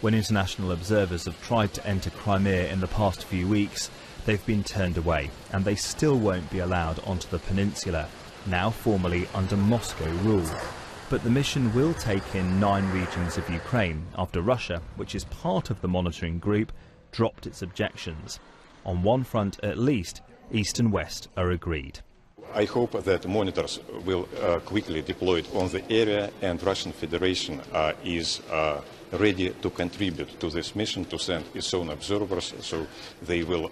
When international observers have tried to enter Crimea in the past few weeks, they've been turned away, and they still won't be allowed onto the peninsula, now formally under Moscow rule. But the mission will take in 9 regions of Ukraine after Russia, which is part of the monitoring group, dropped its objections. On one front at least, East and West are agreed. I hope that monitors will quickly deployed on the area, and Russian Federation is ready to contribute to this mission, to send its own observers, so they will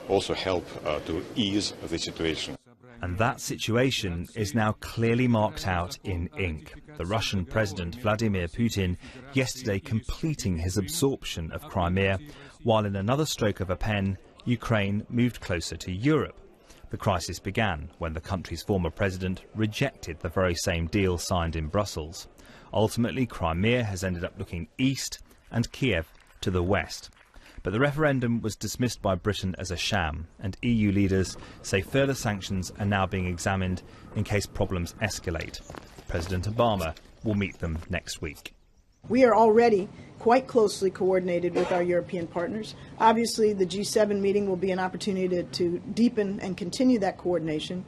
also help to ease the situation. And that situation is now clearly marked out in ink. The Russian President Vladimir Putin yesterday completing his absorption of Crimea, while in another stroke of a pen, Ukraine moved closer to Europe. The crisis began when the country's former president rejected the very same deal signed in Brussels. Ultimately, Crimea has ended up looking east and Kiev to the west. But the referendum was dismissed by Britain as a sham, and EU leaders say further sanctions are now being examined in case problems escalate. President Obama will meet them next week. We are already quite closely coordinated with our European partners. Obviously, the G7 meeting will be an opportunity to deepen and continue that coordination,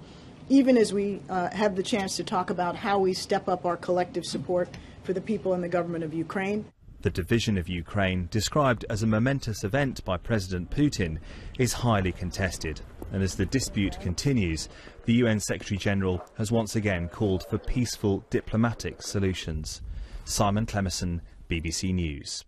even as we have the chance to talk about how we step up our collective support for the people and the government of Ukraine. The division of Ukraine, described as a momentous event by President Putin, is highly contested. And as the dispute continues, the UN Secretary-General has once again called for peaceful diplomatic solutions. Simon Clemison, BBC News.